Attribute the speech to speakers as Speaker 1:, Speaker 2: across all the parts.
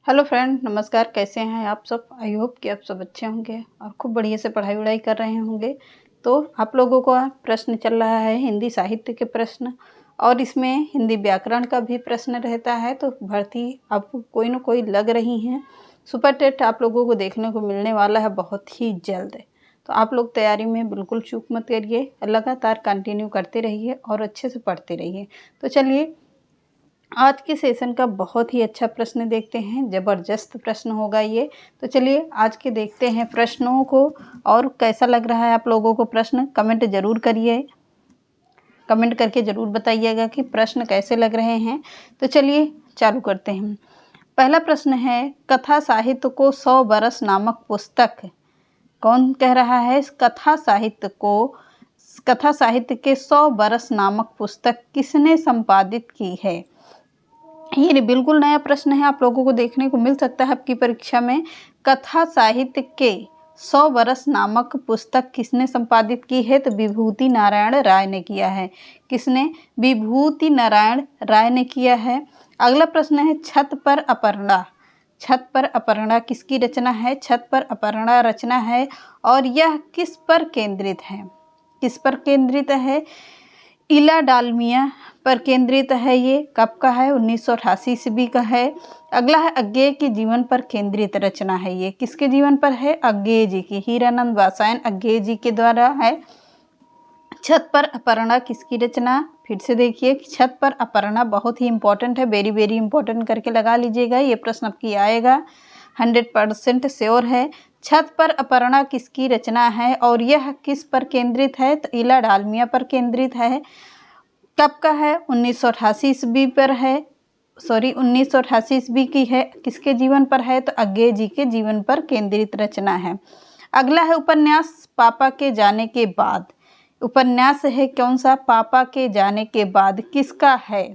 Speaker 1: Hello friend, नमस्कार। कैसे हैं आप सब? आई होप कि आप सब अच्छे होंगे और खूब बढ़िया से पढ़ाई वढ़ाई कर रहे होंगे। तो आप लोगों का प्रश्न चल रहा है हिंदी साहित्य के प्रश्न, और इसमें हिंदी व्याकरण का भी प्रश्न रहता है। तो भर्ती आपको कोई ना कोई लग रही हैं। सुपर टेट आप लोगों को देखने को मिलने वाला है बहुत ही जल्द। तो आप लोग तैयारी में बिल्कुल चूक मत करिए, लगातार कंटिन्यू करते रहिए और अच्छे से पढ़ते रहिए। तो चलिए, आज के सेशन का बहुत ही अच्छा प्रश्न देखते हैं। ज़बरदस्त प्रश्न होगा ये। तो चलिए आज के देखते हैं प्रश्नों को, और कैसा लग रहा है आप लोगों को प्रश्न कमेंट ज़रूर करिए। कमेंट करके ज़रूर बताइएगा कि प्रश्न कैसे लग रहे हैं। तो चलिए चालू करते हैं। पहला प्रश्न है, कथा साहित्य को 100 बरस नामक पुस्तक कौन कह रहा है? कथा साहित्य के 100 बरस नामक पुस्तक किसने संपादित की है? ये बिल्कुल नया प्रश्न है, आप लोगों को देखने को मिल सकता है आपकी परीक्षा में। कथा साहित्य के 100 बरस नामक पुस्तक किसने संपादित की है? तो विभूति नारायण राय ने किया है। किसने? विभूति नारायण राय ने किया है। अगला प्रश्न है, छत पर अपर्णा। छत पर अपर्णा किसकी रचना है? छत पर अपर्णा रचना है, और यह किस पर केंद्रित है? किस पर केंद्रित है? इला डालमिया पर केंद्रित है। ये कब का है? 1988 ईस्वी का है। अगला है, अज्ञेय के जीवन पर केंद्रित रचना है। ये किसके जीवन पर है? अज्ञेय जी की। हीरानंद वात्स्यायन अज्ञेय जी के द्वारा है। छत पर अपर्णा किसकी रचना? फिर से देखिए, छत पर अपर्णा बहुत ही इंपॉर्टेंट है, वेरी वेरी इंपॉर्टेंट करके लगा लीजिएगा। ये प्रश्न आपकी आएगा, 100% श्योर है। छत पर अपर्णा किसकी रचना है और यह किस पर केंद्रित है? तो इला डालमिया पर केंद्रित है। कब का है? 1988 ईस्वी पर है। 1988 ईस्वी की है। किसके जीवन पर है? तो अज्ञेय जी के जीवन पर केंद्रित रचना है। अगला है, उपन्यास पापा के जाने के बाद। उपन्यास है कौन सा? पापा के जाने के बाद। किसका है?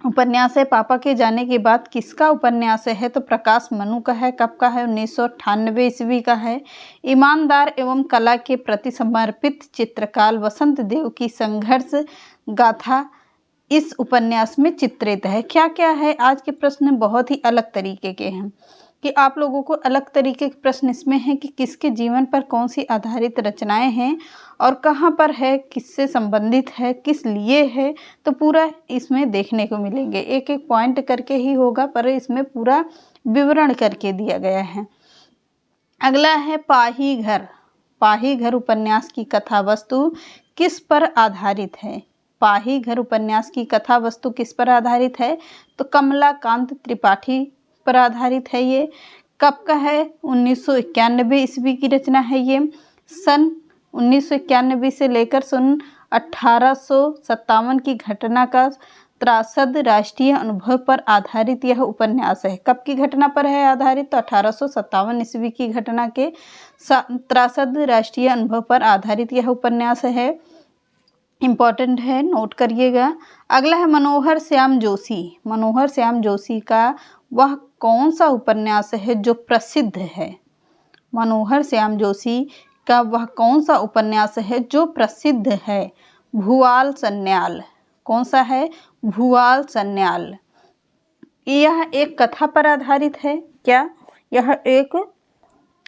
Speaker 1: उपन्यास है पापा के जाने के बाद। किसका उपन्यास है? तो प्रकाश मनु का है। कब का है? 1998 ईस्वी का है। ईमानदार एवं कला के प्रति समर्पित चित्रकार वसंत देव की संघर्ष गाथा इस उपन्यास में चित्रित है। क्या क्या है? आज के प्रश्न बहुत ही अलग तरीके के हैं, कि आप लोगों को अलग तरीके के प्रश्न इसमें हैं कि किसके जीवन पर कौन सी आधारित रचनाएं हैं और कहाँ पर है, किससे संबंधित है, किस लिए है। तो पूरा इसमें देखने को मिलेंगे। एक एक पॉइंट करके ही होगा, पर इसमें पूरा विवरण करके दिया गया है। अगला है, पाही घर। पाही घर उपन्यास की कथा वस्तु किस पर आधारित है? पाही घर उपन्यास की कथा वस्तु किस पर आधारित है? तो कमलाकांत त्रिपाठी पर आधारित है। ये कब का है? 1991 ईस्वी की रचना है। ये सन 1991 से लेकर सन 1857 की घटना का त्रासद राष्ट्रीय अनुभव पर आधारित यह उपन्यास है। कब की घटना पर है आधारित? तो 1857 ईस्वी की घटना के त्रासद राष्ट्रीय अनुभव पर आधारित यह उपन्यास है। इम्पॉर्टेंट है, नोट करिएगा। अगला है, मनोहर श्याम जोशी। मनोहर श्याम जोशी का वह कौन सा उपन्यास है जो प्रसिद्ध है? मनोहर श्याम जोशी का वह कौन सा उपन्यास है जो प्रसिद्ध है? भुआल सन्याल। कौन सा है? भुआल सन्याल। यह एक कथा पर आधारित है। क्या यह एक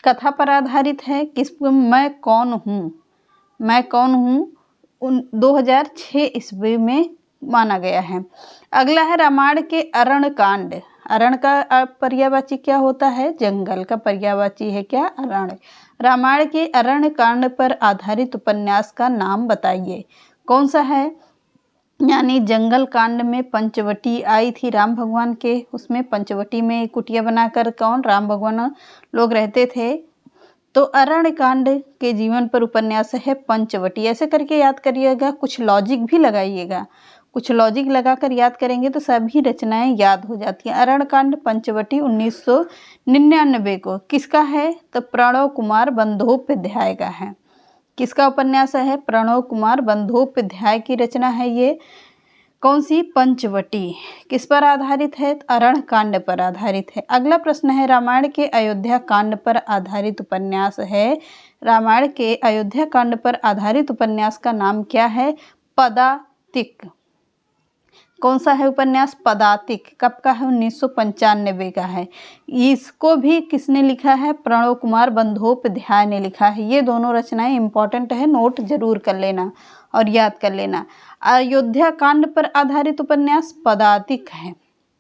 Speaker 1: कथा पर आधारित है? किस? मैं कौन हूँ। मैं कौन हूँ 2006 ईस्वी में माना गया है। अगला है, रामायण के अरण्य कांड। अरण्य का पर्यायवाची क्या होता है? जंगल का पर्यायवाची है क्या? अरण्य। रामायण के अरण्य कांड पर आधारित उपन्यास का नाम बताइए। कौन सा है? यानी जंगल कांड में पंचवटी आई थी राम भगवान के, उसमें पंचवटी में कुटिया बनाकर कौन? राम भगवान लोग रहते थे। तो अरण्य कांड के जीवन पर उपन्यास है पंचवटी। ऐसे करके याद करिएगा, कुछ लॉजिक भी लगाइएगा। कुछ लॉजिक लगाकर याद करेंगे तो सभी रचनाएं याद हो जाती हैं। अरण्य कांड पंचवटी 1999 को। किसका है? तो प्रणव कुमार बंदोपाध्याय का है। किसका उपन्यास है? प्रणव कुमार बंदोपाध्याय की रचना है ये। कौन सी? पंचवटी। किस पर आधारित है? अरण्य कांड पर आधारित है। अगला प्रश्न है, रामायण के अयोध्या कांड पर आधारित उपन्यास है। रामायण के अयोध्या कांड पर आधारित उपन्यास का नाम क्या है? पदातिक। कौन सा है उपन्यास? पदातिक। कब का है? 1995 का है। इसको भी किसने लिखा है? प्रणव कुमार बंदोपाध्याय ने लिखा है। ये दोनों रचनाएं इंपॉर्टेंट है, नोट जरूर कर लेना और याद कर लेना। अयोध्या कांड पर आधारित उपन्यास पदातिक है।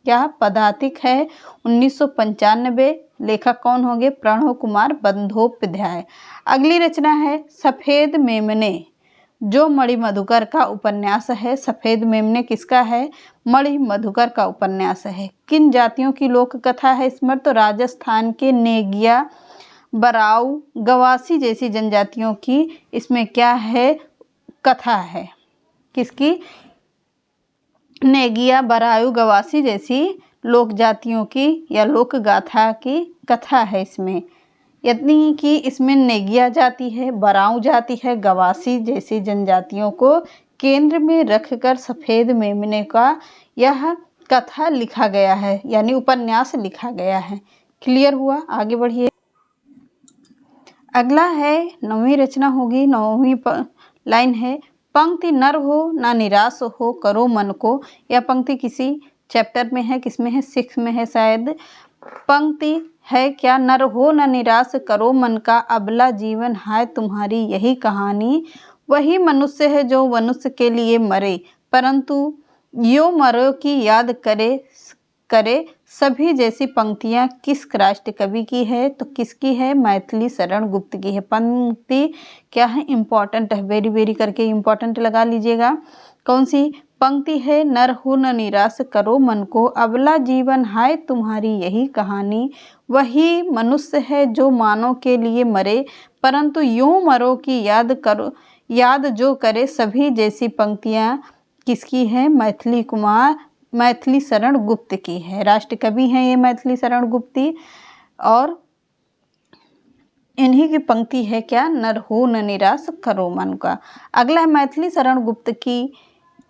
Speaker 1: क्या? पदातिक है, 1995। लेखक कौन होंगे? प्रणव कुमार बंदोपाध्याय। अगली रचना है सफेद मेमने, जो मणि मधुकर का उपन्यास है। सफेद मेमने किसका है? मणि मधुकर का उपन्यास है। किन जातियों की लोक कथा है इसमें? तो राजस्थान के नेगिया, बराऊ, गवासी जैसी जनजातियों की इसमें क्या है? कथा है। किसकी? नेगिया, बराऊ, गवासी जैसी लोक जातियों की या लोक गाथा की कथा है इसमें। यानी कि इसमें नेगिया जाति है, बराऊ जाति है, गवासी जैसी जनजातियों को केंद्र में रखकर सफेद मेमने का यह कथा लिखा गया है, यानी उपन्यास लिखा गया है। क्लियर हुआ? आगे बढ़िए। अगला है 9वीं रचना होगी, 9वीं लाइन है पंक्ति नर हो ना निराश हो करो मन को। यह पंक्ति किसी चैप्टर में है, किसमें है? 6 में है शायद। पंक्ति है क्या? नर हो न निराश करो मन का, अबला जीवन है तुम्हारी यही कहानी। वही मनुष्य है जो मनुष्य के लिए मरे, परंतु यो मरो की याद करे सभी जैसी पंक्तियां किस राष्ट्र कवि की है? तो किसकी है? मैथिली शरण गुप्त की है। पंक्ति क्या है? इम्पॉर्टेंट है, वेरी वेरी करके इम्पॉर्टेंट लगा लीजिएगा। कौन सी पंक्ति है? नर हो न निराश करो मन को, अबला जीवन है तुम्हारी यही कहानी। वही मनुष्य है जो मानव के लिए मरे, परंतु यूं मरो की याद जो करे सभी जैसी पंक्तियां किसकी है? मैथिली शरण गुप्त की है। राष्ट्र कवि हैं ये मैथिली शरण गुप्ती, और इन्हीं की पंक्ति है क्या? नर हो न निराश करो मन का। अगला है मैथिली शरण गुप्त की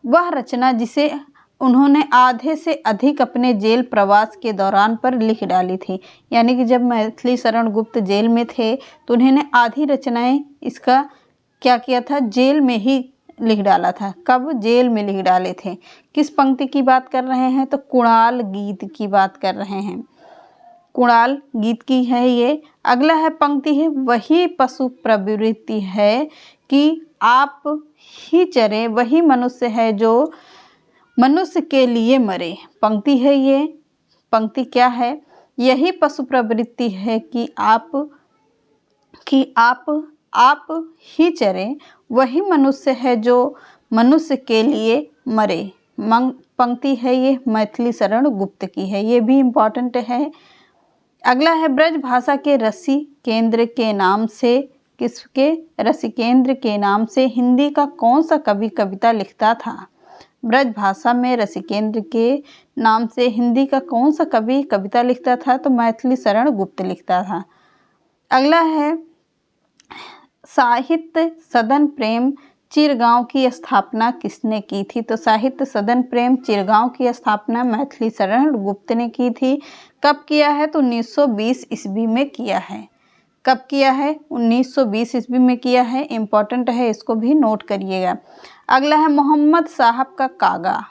Speaker 1: वह रचना जिसे उन्होंने आधे से अधिक अपने जेल प्रवास के दौरान पर लिख डाली थी। यानी कि जब मैथिली शरण गुप्त जेल में थे तो उन्होंने आधी रचनाएं इसका क्या किया था? जेल में ही लिख डाला था। कब? जेल में लिख डाले थे। किस पंक्ति की बात कर रहे हैं? तो कुणाल गीत की बात कर रहे हैं। कुणाल गीत की है ये। अगला है पंक्ति है वही पशु प्रवृत्ति है कि आप ही चरे, वही मनुष्य है जो मनुष्य के लिए मरे। पंक्ति है ये। पंक्ति क्या है? यही पशु प्रवृत्ति है कि आप ही चरे, वही मनुष्य है जो मनुष्य के लिए मरे। पंक्ति है ये मैथिली शरण गुप्त की है, ये भी इम्पॉर्टेंट है। अगला है ब्रज भाषा के रसी केंद्र के नाम से, किसके? रसिकेंद्र के नाम से हिंदी का कौन सा कवि कविता लिखता था? ब्रज भाषा में रसिकेंद्र के नाम से हिंदी का कौन सा कवि कविता लिखता था? तो मैथिली शरण गुप्त लिखता था। अगला है साहित्य सदन प्रेम चिरगांव की स्थापना किसने की थी? तो साहित्य सदन प्रेम चिरगांव की स्थापना मैथिली शरण गुप्त ने की थी। कब किया है? तो 1920 ईस्वी में किया है। कब किया है? 1920 ईस्वी में किया है। इम्पॉर्टेंट है, इसको भी नोट करिएगा। अगला है मोहम्मद साहब का कागा।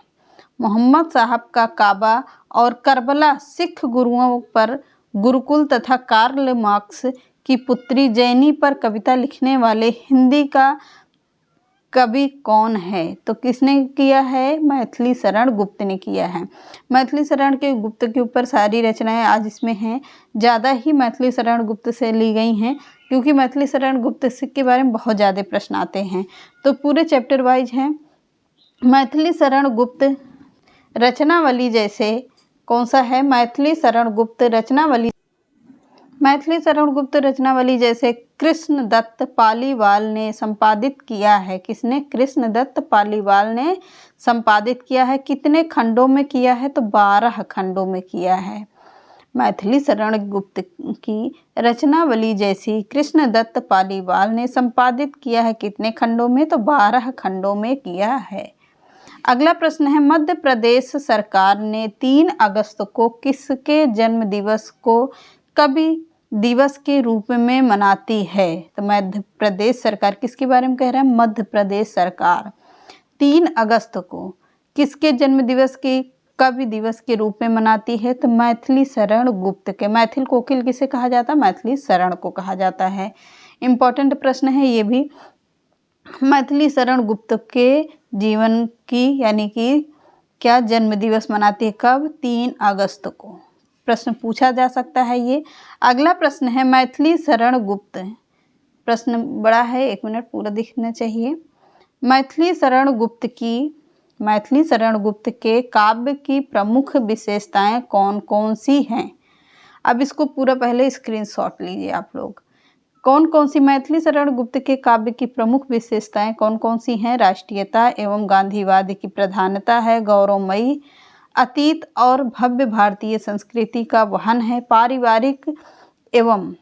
Speaker 1: मोहम्मद साहब का काबा और करबला सिख गुरुओं पर गुरुकुल तथा कार्ल मार्क्स की पुत्री जैनी पर कविता लिखने वाले हिंदी का कवि कौन है? तो किसने किया है? मैथिली शरण गुप्त ने किया है। मैथिली शरण के गुप्त के ऊपर सारी रचनाएं आज इसमें हैं। ज़्यादा ही मैथिली शरण गुप्त से ली गई हैं, क्योंकि मैथिली शरण गुप्त के बारे में बहुत ज़्यादा प्रश्न आते हैं। तो पूरे चैप्टर वाइज हैं। मैथिली शरण गुप्त रचनावली जैसे कौन सा है? मैथिली शरण गुप्त रचनावली जैसे कृष्णदत्त पालीवाल ने संपादित किया है। किसने? कृष्णदत्त पालीवाल ने संपादित किया है। कितने खंडों में किया है? तो 12 खंडों में किया है। मैथिली शरण गुप्त की रचनावली जैसी कृष्णदत्त पालीवाल ने संपादित किया है। कितने खंडों में? तो 12 खंडों में किया है। अगला प्रश्न है मध्य प्रदेश सरकार ने 3 अगस्त को किसके जन्म दिवस को कवि दिवस के रूप में मनाती है? तो मध्य प्रदेश सरकार किसके बारे में कह रहा है? मध्य प्रदेश सरकार 3 अगस्त को किसके जन्म दिवस की कवि दिवस के रूप में मनाती है? तो मैथिली शरण गुप्त के। मैथिल कोकिल किसे कहा जाता है? मैथिली शरण को कहा जाता है। इम्पॉर्टेंट प्रश्न है ये भी। मैथिली शरण गुप्त के जीवन की यानी कि क्या जन्म दिवस मनाती है? कब? 3 अगस्त को प्रश्न पूछा जा सकता है ये। अगला प्रश्न है मैथिली शरण गुप्त। प्रश्न बड़ा है, 1 मिनट पूरा दिखना चाहिए। मैथिली शरण गुप्त के काव्य की प्रमुख विशेषताएं कौन कौन सी हैं? अब इसको पूरा पहले स्क्रीनशॉट लीजिए आप लोग। कौन कौन सी मैथिली शरण गुप्त के काव्य की प्रमुख विशेषताएं कौन कौन सी हैं? राष्ट्रीयता एवं गांधीवाद की प्रधानता है, गौरवमयी अतीत और भव्य भारतीय संस्कृति का वहन है, पारिवारिक एवं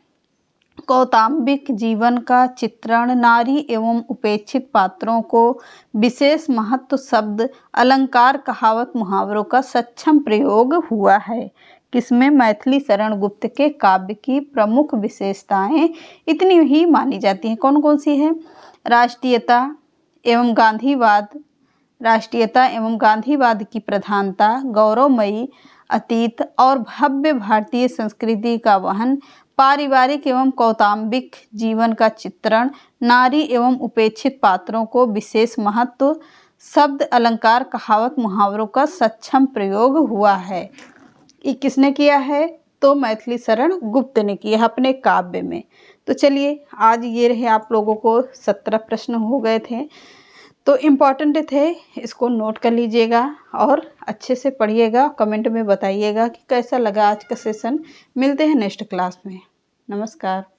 Speaker 1: कौटुंबिक जीवन का चित्रण, नारी एवं उपेक्षित पात्रों को विशेष महत्व, शब्द अलंकार कहावत मुहावरों का सक्षम प्रयोग हुआ है। किसमें? मैथिली शरण गुप्त के काव्य की प्रमुख विशेषताएं इतनी ही मानी जाती हैं। कौन कौन सी है? राष्ट्रीयता एवं गांधीवाद की प्रधानता, गौरवमयी अतीत और भव्य भारतीय संस्कृति का वहन, पारिवारिक एवं कौटुंबिक जीवन का चित्रण, नारी एवं उपेक्षित पात्रों को विशेष महत्व, शब्द अलंकार कहावत मुहावरों का सक्षम प्रयोग हुआ है। ये किसने किया है? तो मैथिली शरण गुप्त ने किया अपने काव्य में। तो चलिए आज ये रहे, आप लोगों को 17 प्रश्न हो गए थे, तो इम्पॉर्टेंट थे, इसको नोट कर लीजिएगा और अच्छे से पढ़िएगा। कमेंट में बताइएगा कि कैसा लगा आज का सेशन। मिलते हैं नेक्स्ट क्लास में। नमस्कार।